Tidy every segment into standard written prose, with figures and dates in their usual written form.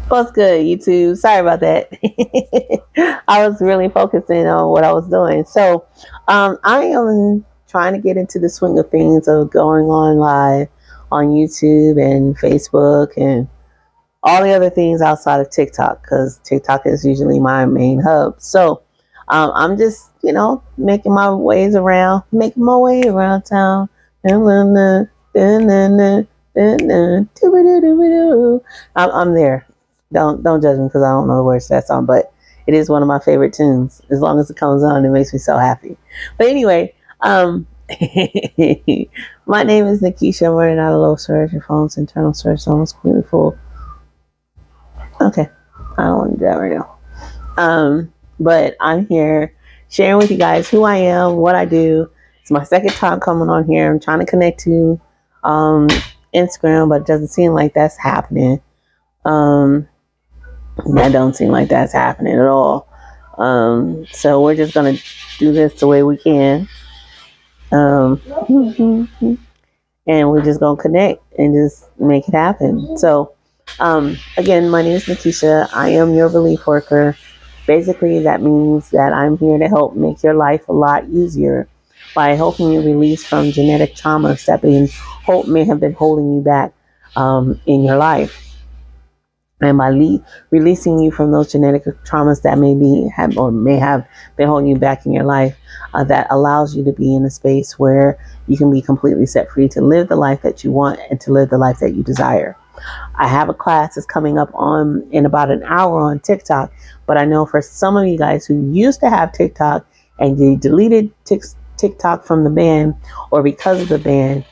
What's good, YouTube? Sorry about that. I was really focusing on what I was doing. So, I am trying to get into the swing of things of going on live on YouTube and Facebook and all the other things outside of TikTok because TikTok is usually my main hub. So, I'm just, making my way around town. I'm there. Don't judge me because I don't know the words to that song, but it is one of my favorite tunes. As long as it comes on, it makes me so happy. But anyway, my name is NaKeesha. I'm running out of low storage. Your phone's internal storage is almost completely full. Okay, I don't want to do that right now. But I'm here sharing with you guys who I am, what I do. It's my second time coming on here. I'm trying to connect to Instagram, but it doesn't seem like that's happening. That don't seem like that's happening at all. So we're just gonna do this the way we can. And we're just gonna connect and just make it happen. So again, my name is NaKeesha. I am your relief worker. Basically, that means that I'm here to help make your life a lot easier by helping you release from genetic traumas that may have been holding you back in your life. And by releasing you from those genetic traumas that may have been holding you back in your life, that allows you to be in a space where you can be completely set free to live the life that you want and to live the life that you desire. I have a class that's coming up in about an hour on TikTok, but I know for some of you guys who used to have TikTok and you deleted TikTok from the ban or because of the ban,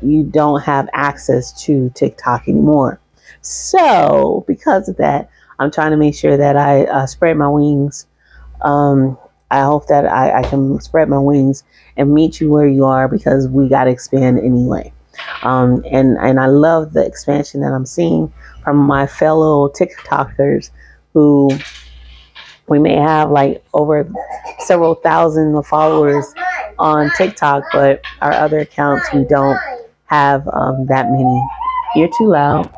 you don't have access to TikTok anymore. So because of that, I'm trying to make sure that I spread my wings. I hope that I can spread my wings and meet you where you are because we got to expand anyway. And I love the expansion that I'm seeing from my fellow TikTokers who we may have like over several thousand followers on TikTok, but our other accounts, we don't have that many. You're too loud.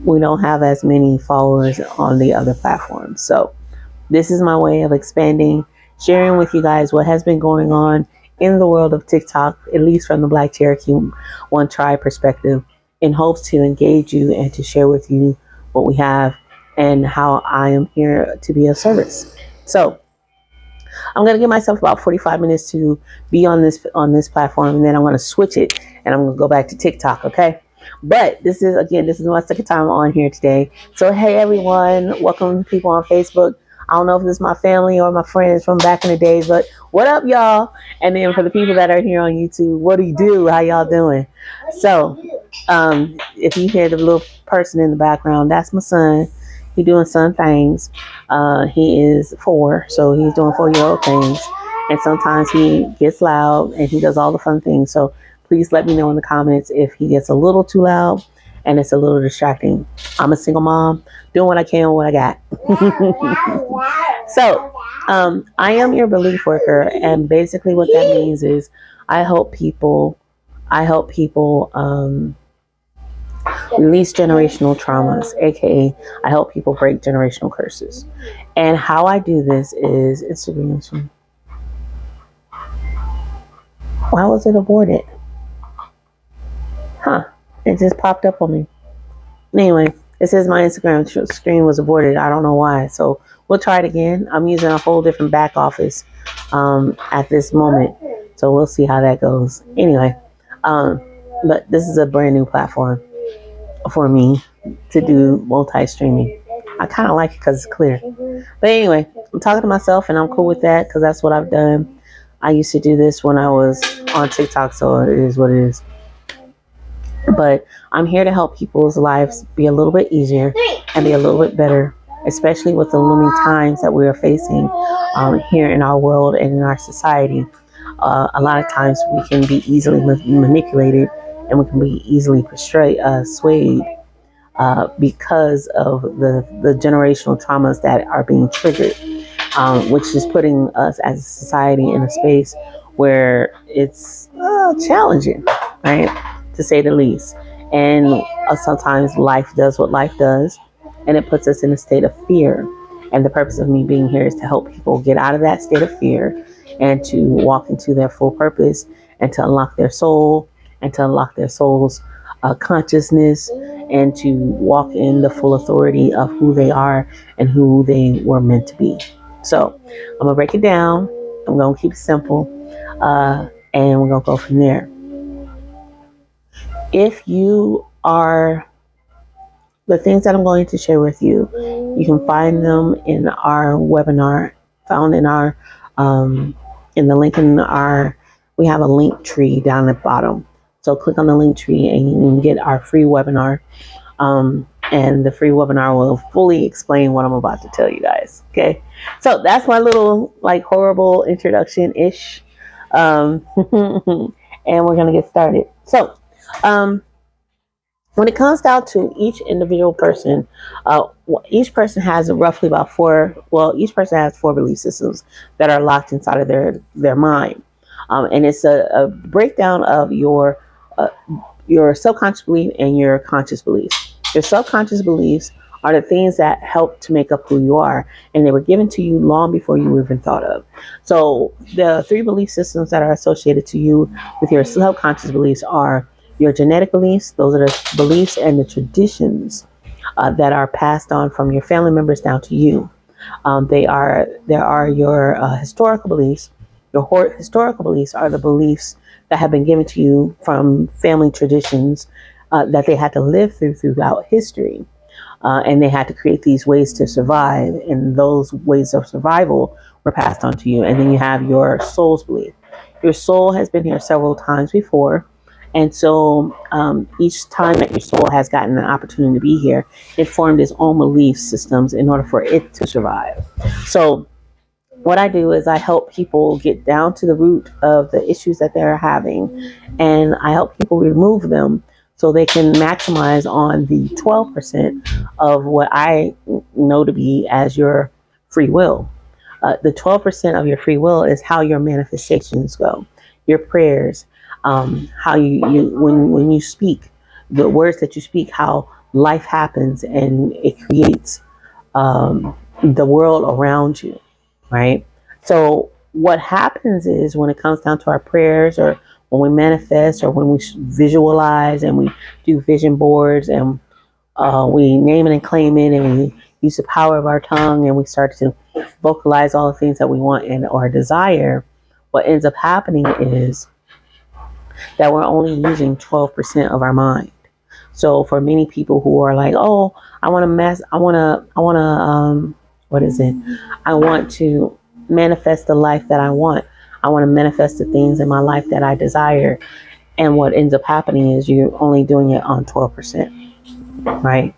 We don't have as many followers on the other platforms. So this is my way of expanding, sharing with you guys what has been going on in the world of TikTok, at least from the BlackCherokee One Tribe perspective, in hopes to engage you and to share with you what we have and how I am here to be of service. So I'm going to give myself about 45 minutes to be on this platform, and then I'm going to switch it and I'm going to go back to TikTok, okay? But this is my second time on here today. So hey everyone, welcome to people on Facebook. I don't know if this is my family or my friends from back in the days, but what up, y'all? And then for the people that are here on YouTube, what do you do? How y'all doing? So if you hear the little person in the background, that's my son. He's doing son things. He is 4, so he's doing 4-year-old things. And sometimes he gets loud and he does all the fun things. So please let me know in the comments if he gets a little too loud and it's a little distracting. I'm a single mom, doing what I can with what I got. So, I am your belief worker, and basically what that means is I help people release generational traumas, aka I help people break generational curses. And how I do this is Instagram. Why was it aborted? It just popped up on me. Anyway, it says my Instagram screen was aborted. I don't know why. So we'll try it again. I'm using a whole different back office at this moment. So we'll see how that goes. Anyway, but this is a brand new platform for me to do multi-streaming. I kind of like it because it's clear. But anyway, I'm talking to myself and I'm cool with that because that's what I've done. I used to do this when I was on TikTok, so it is what it is. But I'm here to help people's lives be a little bit easier and be a little bit better, especially with the looming times that we are facing here in our world and in our society. A lot of times we can be easily manipulated and we can be easily swayed because of the generational traumas that are being triggered, which is putting us as a society in a space where it's challenging, right? To say the least. And sometimes life does what life does, and it puts us in a state of fear. And the purpose of me being here is to help people get out of that state of fear and to walk into their full purpose and to unlock their soul and to unlock their soul's consciousness and to walk in the full authority of who they are and who they were meant to be. So I'm going to break it down. I'm going to keep it simple, and we're going to go from there. If you are, the things that I'm going to share with you, you can find them in our webinar, found in our, in the link in our, we have a link tree down at the bottom. So click on the link tree and you can get our free webinar. And the free webinar will fully explain what I'm about to tell you guys. Okay. So that's my little like horrible introduction-ish. And we're going to get started. So, when it comes down to each individual person, each person has roughly about each person has 4 belief systems that are locked inside of their mind. And it's a breakdown of your subconscious belief and your conscious beliefs. Your subconscious beliefs are the things that help to make up who you are, and they were given to you long before you were even thought of. So the 3 belief systems that are associated to you with your subconscious beliefs are your genetic beliefs. Those are the beliefs and the traditions that are passed on from your family members down to you. There are your historical beliefs. Your historical beliefs are the beliefs that have been given to you from family traditions that they had to live throughout history. And they had to create these ways to survive, and those ways of survival were passed on to you. And then you have your soul's belief. Your soul has been here several times before. And so each time that your soul has gotten an opportunity to be here, it formed its own belief systems in order for it to survive. So what I do is I help people get down to the root of the issues that they're having, and I help people remove them so they can maximize on the 12% of what I know to be as your free will. The 12% of your free will is how your manifestations go, your prayers, how you when you speak, the words that you speak, how life happens and it creates the world around you, right? So what happens is when it comes down to our prayers, or when we manifest, or when we visualize and we do vision boards and we name it and claim it, and we use the power of our tongue and we start to vocalize all the things that we want and or desire, what ends up happening is that we're only using 12% of our mind. So for many people who are like, oh, I want to manifest the life that I want. I want to manifest the things in my life that I desire. And what ends up happening is you're only doing it on 12%, right?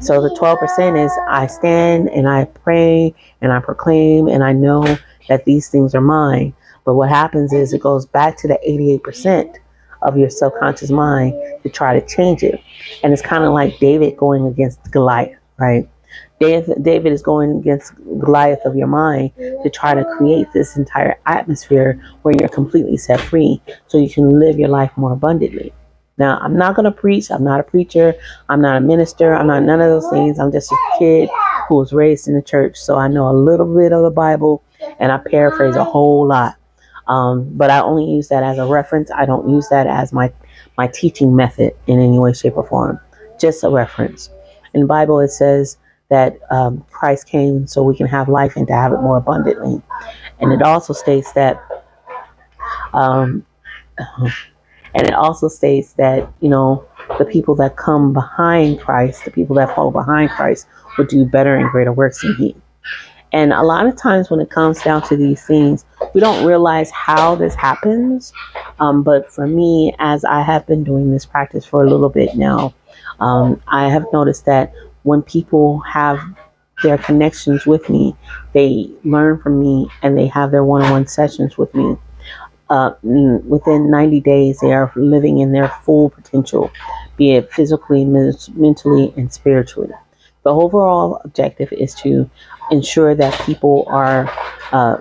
So the 12% is I stand and I pray and I proclaim and I know that these things are mine. But what happens is it goes back to the 88% of your subconscious mind to try to change it. And it's kind of like David going against Goliath, right? David is going against Goliath of your mind to try to create this entire atmosphere where you're completely set free so you can live your life more abundantly. Now, I'm not going to preach. I'm not a preacher. I'm not a minister. I'm not none of those things. I'm just a kid who was raised in the church. So I know a little bit of the Bible and I paraphrase a whole lot. But I only use that as a reference. I don't use that as my teaching method in any way, shape, or form. Just a reference. In the Bible, it says that Christ came so we can have life and to have it more abundantly. And it also states that, you know, the people that come behind Christ, the people that follow behind Christ, will do better and greater works than He. And a lot of times when it comes down to these things, we don't realize how this happens. But for me, as I have been doing this practice for a little bit now, I have noticed that when people have their connections with me, they learn from me and they have their one-on-one sessions with me. Within 90 days, they are living in their full potential, be it physically, mentally, and spiritually. The overall objective is to ensure that people are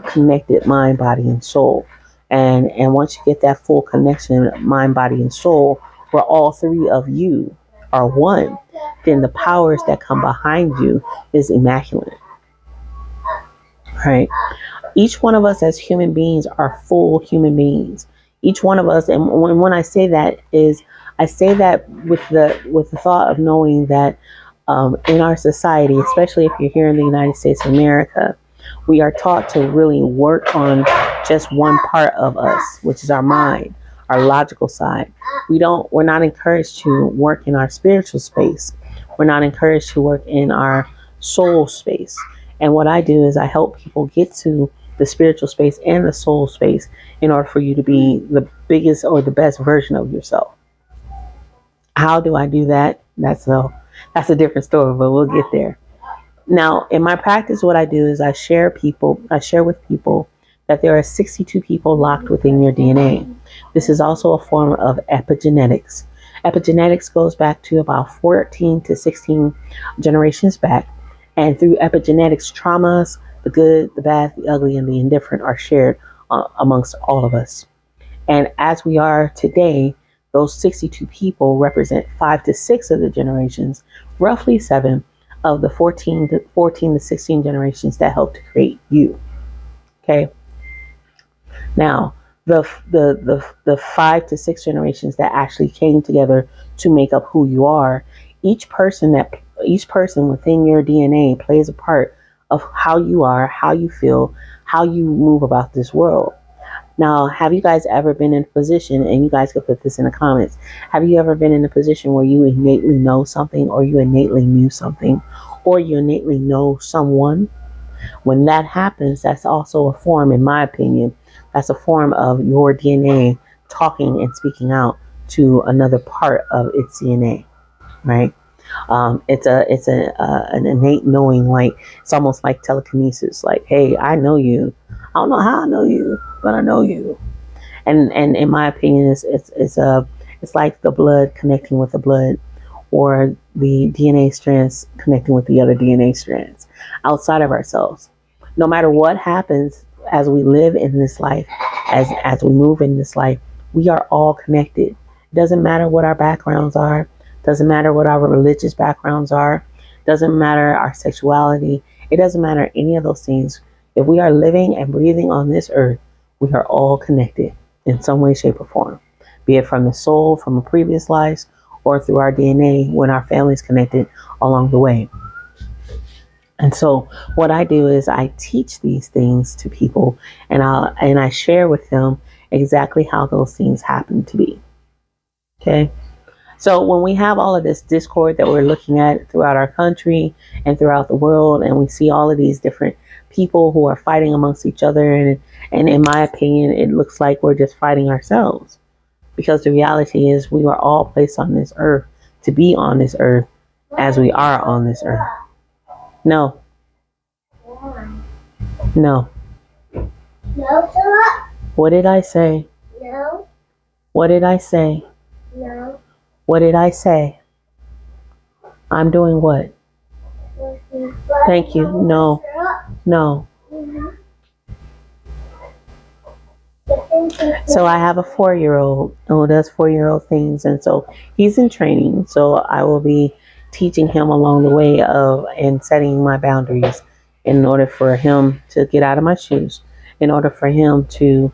connected mind, body, and soul. And once you get that full connection, mind, body, and soul, where all three of you are one, then the powers that come behind you is immaculate, right? Each one of us as human beings are full human beings. Each one of us, and when I say that is, I say that with the thought of knowing that in our society, especially if you're here in the United States of America, we are taught to really work on just one part of us, which is our mind, our logical side. We're not encouraged to work in our spiritual space. We're not encouraged to work in our soul space. And what I do is I help people get to the spiritual space and the soul space in order for you to be the biggest or the best version of yourself. How do I do that? That's a different story, but we'll get there. Now, in my practice, what I do is I share with people that there are 62 people locked within your DNA. This is also a form of epigenetics. Epigenetics goes back to about 14 to 16 generations back. And through epigenetics, traumas, the good, the bad, the ugly, and the indifferent are shared amongst all of us. And as we are today, those 62 people represent 5 to 6 of the generations, roughly 7 of the 14 to 16 generations that helped to create you. Okay. Now, the 5 to 6 generations that actually came together to make up who you are, each person within your DNA plays a part of how you are, how you feel, how you move about this world. Now, have you guys ever been in a position, and you guys can put this in the comments, have you ever been in a position where you innately know something, or you innately knew something, or you innately know someone? When that happens, that's also a form, in my opinion, that's a form of your DNA talking and speaking out to another part of its DNA, right? It's an innate knowing, like it's almost like telekinesis. Like, hey, I know you. I don't know how I know you, but I know you. And in my opinion, it's like the blood connecting with the blood, or the DNA strands connecting with the other DNA strands outside of ourselves. No matter what happens as we live in this life, as we move in this life, we are all connected. It doesn't matter what our backgrounds are. Doesn't matter what our religious backgrounds are. Doesn't matter our sexuality. It doesn't matter any of those things. If we are living and breathing on this earth, we are all connected in some way, shape, or form. Be it from the soul, from a previous lives, or through our DNA when our family's connected along the way. And so what I do is I teach these things to people, and I share with them exactly how those things happen to be. Okay? So when we have all of this discord that we're looking at throughout our country and throughout the world, and we see all of these different people who are fighting amongst each other, and in my opinion, it looks like we're just fighting ourselves. Because the reality is we were all placed on this earth to be on this earth as we are on this earth. No. No. No, sir. What did I say? No. What did I say? No. What did I say? I'm doing what? Thank you. No. No. So I have a 4-year-old who does 4-year-old things, and so he's in training. So I will be teaching him along the way of and setting my boundaries in order for him to get out of my shoes, in order for him to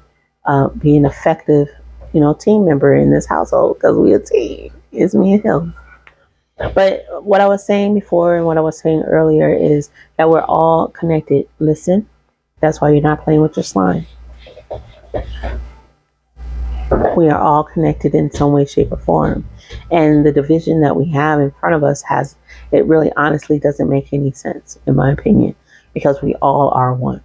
be an effective, team member in this household, because we're a team. It's me and him. But what I was saying before and what I was saying earlier is that we're all connected. Listen, that's why you're not playing with your slime. We are all connected in some way, shape, or form. And the division that we have in front of us it really honestly doesn't make any sense, in my opinion, because we all are one.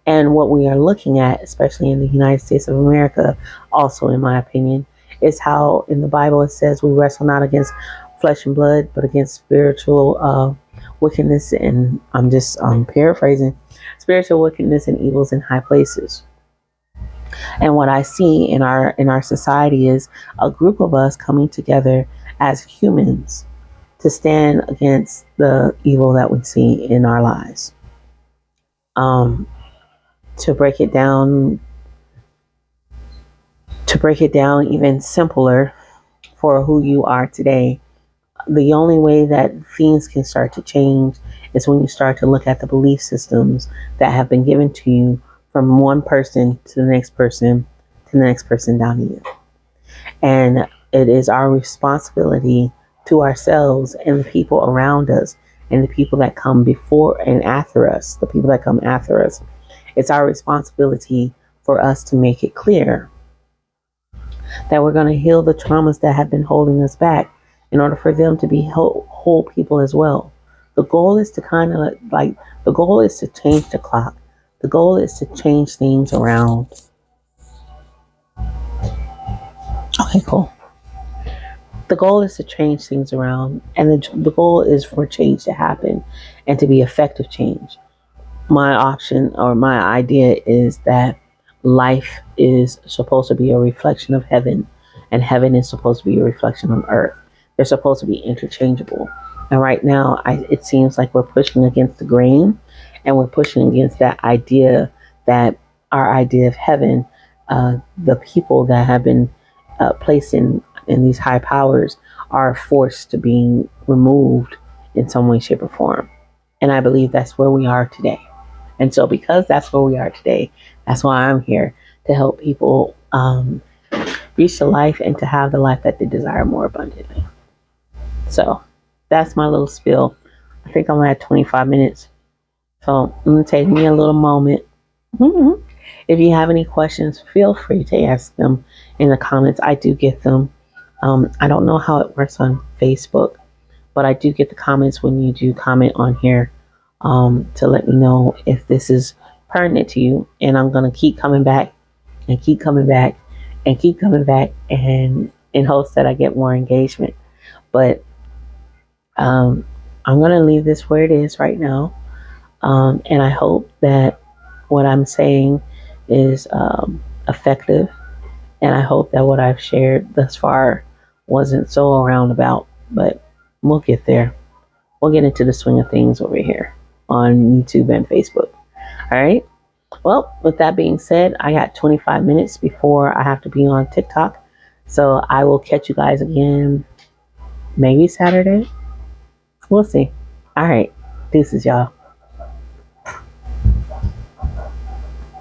And what we are looking at, especially in the United States of America, also in my opinion, is how in the Bible it says we wrestle not against flesh and blood, but against spiritual wickedness. And I'm paraphrasing, spiritual wickedness and evils in high places. And what I see in our society is a group of us coming together as humans to stand against the evil that we see in our lives. To break it down even simpler for who you are today, the only way that things can start to change is when you start to look at the belief systems that have been given to you from one person to the next person to the next person down to you. And it is our responsibility to ourselves and the people around us and the people that come before and after us, the people that come after us. It's our responsibility for us to make it clear that we're going to heal the traumas that have been holding us back in order for them to be whole people as well. The goal is to the goal is to change the clock. The goal is to change things around. Okay, cool. The goal is to change things around, and the goal is for change to happen and to be effective change. My option or my idea is that life is supposed to be a reflection of heaven, and heaven is supposed to be a reflection of earth. They're supposed to be interchangeable. And right now, it seems like we're pushing against the grain, and we're pushing against that idea that our idea of heaven, the people that have been placed in these high powers are forced to being removed in some way, shape, or form. And I believe that's where we are today. And so because that's where we are today, that's why I'm here to help people reach the life and to have the life that they desire more abundantly. So that's my little spiel. I think I'm at 25 minutes. So it's going to take me a little moment. Mm-hmm. If you have any questions, feel free to ask them in the comments. I do get them. I don't know how it works on Facebook, but I do get the comments when you do comment on here to let me know if this is pertinent to you. And I'm going to keep coming back and keep coming back and keep coming back and in hopes that I get more engagement. But I'm going to leave this where it is right now. And I hope that what I'm saying is effective. And I hope that what I've shared thus far wasn't so roundabout, but we'll get there. We'll get into the swing of things over here on YouTube and Facebook. All right. Well, with that being said, I got 25 minutes before I have to be on TikTok. So I will catch you guys again maybe Saturday. We'll see. All right. Deuces, y'all.